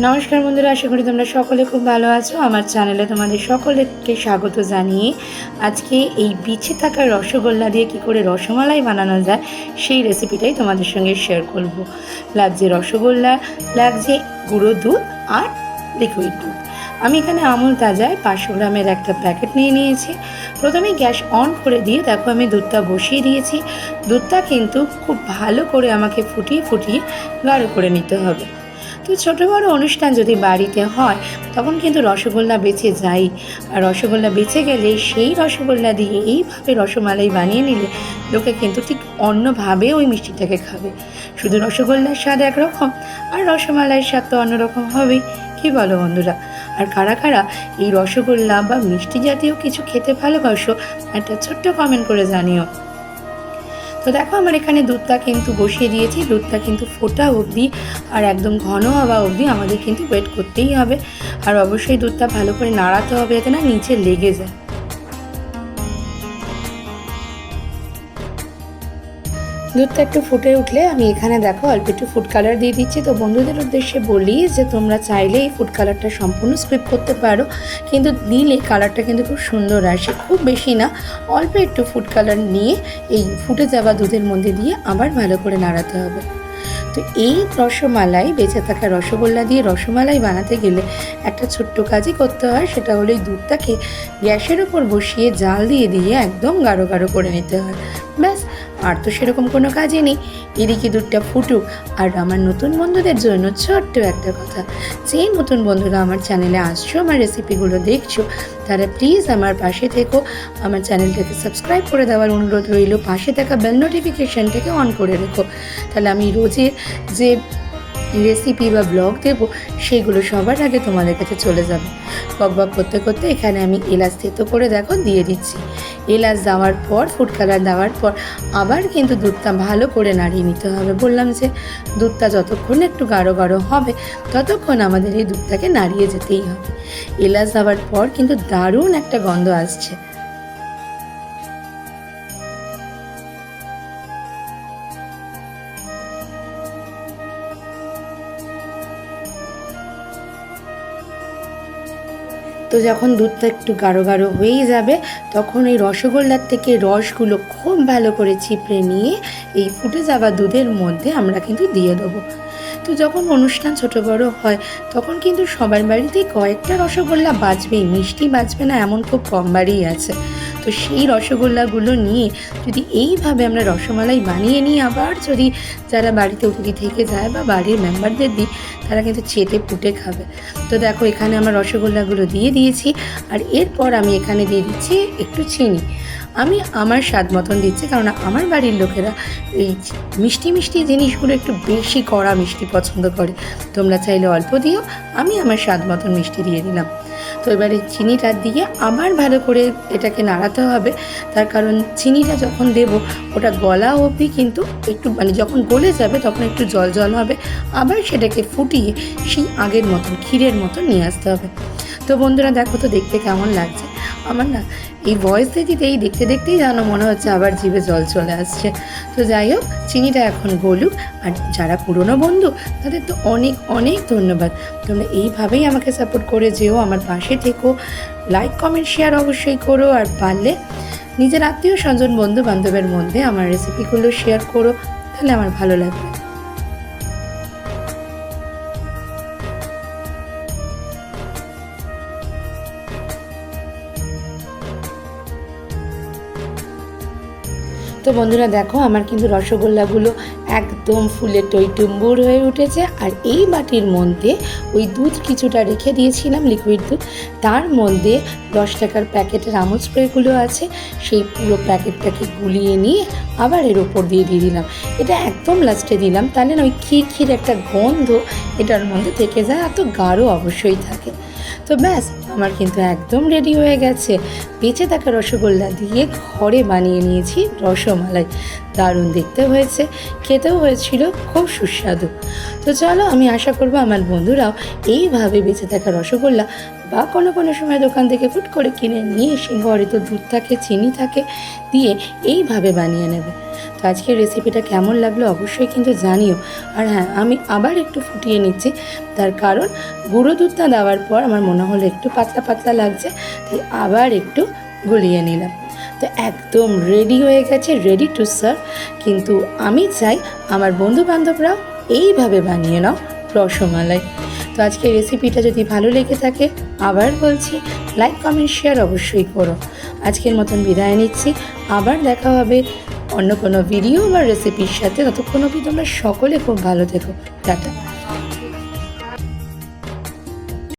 নমস্কার বন্ধুরা, আশা করি তোমরা সকলে খুব ভালো আছো। আমার চ্যানেলে তোমাদের সকলকে স্বাগত জানিয়ে আজকে এই বিছে থাকা রসগোল্লা দিয়ে কী করে রসমালাই বানানো যায় সেই রেসিপিটাই তোমাদের সঙ্গে শেয়ার করব। লাগছে রসগোল্লা, লাগছে গুঁড়ো দুধ আর লিকুইড দুধ। আমি এখানে আমুল তাজায় 500 গ্রামের একটা প্যাকেট নিয়ে নিয়েছি। প্রথমে গ্যাস অন করে দিয়ে দেখো আমি দুধটা বসিয়ে দিয়েছি। দুধটা কিন্তু খুব ভালো করে আমাকে ফুটিয়ে ফুটিয়ে গাঢ় করে নিতে হবে। তো ছোটো বড়ো অনুষ্ঠান যদি বাড়িতে হয় তখন কিন্তু রসগোল্লা বেঁচে যায়, আর রসগোল্লা বেঁচে গেলে সেই রসগোল্লা দিয়ে এইভাবে রসমালাই বানিয়ে নিলে লোকে কিন্তু ঠিক অন্যভাবে ওই মিষ্টিটাকে খাবে। শুধু রসগোল্লার স্বাদ একরকম আর রসমালাইয়ের স্বাদ তো অন্যরকম হবেই, কী বলো বন্ধুরা? আর কারা কারা এই রসগোল্লা বা মিষ্টি জাতীয় কিছু খেতে ভালোবাসো একটা ছোট্ট কমেন্ট করে জানিও। তো দেখো আমার এখানে দুধটা কিন্তু বসিয়ে দিয়েছি। দুধটা কিন্তু ফোটা অবধি আর একদম ঘন হওয়া অবধি আমাদের কিন্তু ওয়েট করতেই হবে। আর অবশ্যই দুধটা ভালো করে নাড়াতে হবে যাতে না নিচে লেগে যায়। দুধটা একটু ফুটে উঠলে আমি এখানে দেখো অল্প একটু ফুড কালার দিয়ে দিচ্ছি। তো বন্ধুদের উদ্দেশ্যে বলি যে তোমরা চাইলে এই ফুড কালারটা সম্পূর্ণ স্কিপ করতে পারো, কিন্তু দিলে কালারটা কিন্তু খুব সুন্দর আসে। খুব বেশি না, অল্প একটু ফুড কালার নিয়ে এই ফুটে যাওয়া দুধের মধ্যে দিয়ে আবার ভালো করে নাড়াতে হবে। তো এই রসমালাই, বেঁচে থাকা রসগোল্লা দিয়ে রসমালাই বানাতে গেলে একটা ছোট্ট কাজই করতে হয়, সেটা হলো এই দুধটাকে গ্যাসের উপর বসিয়ে জাল দিয়ে দিয়ে একদম গাঢ় গাঢ় করে নিতে হয়। ব্যাস, আর তো সেরকম কোনো কাজই নেই। এদিকে দুধটা ফুটুক। আর আমার নতুন বন্ধুদের জন্য ছোট্ট একটা কথা, যেই নতুন বন্ধুরা আমার চ্যানেলে আসছো, আমার রেসিপিগুলো দেখছো, তারা প্লিজ আমার পাশে থেকো। আমার চ্যানেলটাকে সাবস্ক্রাইব করে দেওয়ার অনুরোধ রইল। পাশে থাকা বেল নোটিফিকেশানটাকে অন করে রেখো, তাহলে আমি রোজের যে রেসিপি বা ব্লগ দেবো সেগুলো সবার আগে তোমাদের কাছে চলে যাবে। বক করতে করতে এখানে আমি এলাচ থেতো করে দেখো দিয়ে দিচ্ছি। এলাচ দেওয়ার পর, ফুড কালার দেওয়ার পর আবার কিন্তু দুধটা ভালো করে নাড়িয়ে নিতে হবে। বললাম যে দুধটা যতক্ষণ একটু গাঢ় গাঢ় হবে ততক্ষণ আমাদের এই দুধটাকে নাড়িয়ে যেতেই হবে। এলাচ দেওয়ার পর কিন্তু দারুণ একটা গন্ধ আসছে। তো যখন দুধটা একটু গাঢ় গাঢ় হয়েই যাবে তখন এই রসগোল্লার থেকে রসগুলো খুব ভালো করে চিপড়ে নিয়ে এই ফুটে যাওয়া দুধের মধ্যে আমরা কিন্তু দিয়ে দেবো। তো যখন অনুষ্ঠান ছোটো বড়ো হয় তখন কিন্তু সবার বাড়িতেই কয়েকটা রসগোল্লা বাজবেই, মিষ্টি বাজবে না এমন খুব কম বাড়িই আছে। তো সেই রসগোল্লাগুলো নিয়ে যদি এইভাবে আমরা রসমালাই বানিয়ে নিই, আবার যদি যারা বাড়িতে অতিথি থেকে যায় বা বাড়ির মেম্বারদের দিই, তারা কিন্তু চেটে পুটে খাবে। তো দেখো এখানে আমার রসগোল্লাগুলো দিয়ে দিয়েছি। আর এরপর আমি এখানে দিয়ে দিচ্ছি একটু চিনি। আমি আমার স্বাদ মতন দিচ্ছি, কারণ আমার বাড়ির লোকেরা এই মিষ্টি মিষ্টি জিনিসগুলো একটু বেশি কড়া মিষ্টি পছন্দ করে। তোমরা চাইলে অল্প দিও, আমি আমার স্বাদ মতন মিষ্টি দিয়ে দিলাম। তো এবারে চিনিটা দিয়ে আবার ভালো করে এটাকে নাড়াতে হবে। তার কারণ চিনিটা যখন দেব ওটা গলা অবধি কিন্তু একটু যখন গলে যাবে তখন একটু জল জল হবে, আবার সেটাকে ফুটিয়ে সেই আগের মতন ক্ষীরের মতন নিয়ে আসতে হবে। তো বন্ধুরা দেখো তো দেখতে কেমন লাগছে। আমার না এই ভয়েস দিতেই দেখতে দেখতেই যেন মনে হচ্ছে আবার জিভে জল চলে আসছে। তো যাই হোক, চিনিটা এখন গলুক। আর যারা পুরনো বন্ধু তাদের তো অনেক অনেক ধন্যবাদ। তোমরা এইভাবেই আমাকে সাপোর্ট করে যেও, আমার পাশে থেকো, লাইক কমেন্ট শেয়ার অবশ্যই করো। আর পারলে নিজের আত্মীয় স্বজন বন্ধু বান্ধবের মধ্যে আমার রেসিপিগুলো শেয়ার করো, তাহলে আমার ভালো লাগবে। তো বন্ধুরা দেখো আমার কিন্তু রসগোল্লাগুলো একদম ফুলে টইটুম্বুর হয়ে উঠেছে। আর এই বাটির মধ্যে ওই দুধ কিছুটা রেখে দিয়েছিলাম, লিকুইড দুধ, তার মধ্যে 10 টাকার প্যাকেটের আমুল স্প্রেগুলো আছে, সেই পুরো প্যাকেটটাকে গুলিয়ে নিয়ে আবার এর ওপর দিয়ে দিলাম। এটা একদম লাস্টে দিলাম, তাহলে না ওই ক্ষীর ক্ষীর একটা গন্ধ এটার মধ্যে থেকে যায়, এত গাঢ় অবশ্যই থাকে। তো ব্যাস, আমার কিন্তু একদম রেডি হয়ে গেছে বেঁচে থাকা রসগোল্লা দিয়ে ঘরে বানিয়ে নিয়েছি রসমালাই। দারুণ দেখতে হয়েছে, খেতেও হয়েছিল খুব সুস্বাদু। তো চলো, আমি আশা করবো আমার বন্ধুরাও এইভাবে বেঁচে থাকা রসগোল্লা বা কোনো সময় দোকান থেকে ফুট করে কিনে নিয়ে এসে ঘরে তো দুধ থাকে, চিনি থাকে, দিয়ে এইভাবে বানিয়ে নেবে। তো আজকের রেসিপিটা কেমন লাগলো অবশ্যই কিন্তু জানিও। আর হ্যাঁ, আমি আবার একটু ফুটিয়ে নিচ্ছি, তার কারণ গুঁড়ো দুধটা দেওয়ার পর আমার মনে হলো একটু পাতলা পাতলা লাগছে, তাই আবার একটু গুলিয়ে নিলাম। তো একদম রেডি হয়ে গেছে, রেডি টু সার্ভ। কিন্তু আমি চাই আমার বন্ধুবান্ধবরাও এইভাবে বানিয়ে নাও রসমালাই। তো আজকের রেসিপিটা যদি ভালো লেগে থাকে, আবার বলছি লাইক, কমেন্ট, শেয়ার অবশ্যই করো। আজকের মতন বিদায় নিচ্ছি, আবার দেখা হবে অন্য কোনো ভিডিও বা রেসিপির সাথে। ততক্ষণ অবধি তোমরা সকলে খুব ভালো থেকো। টাটা।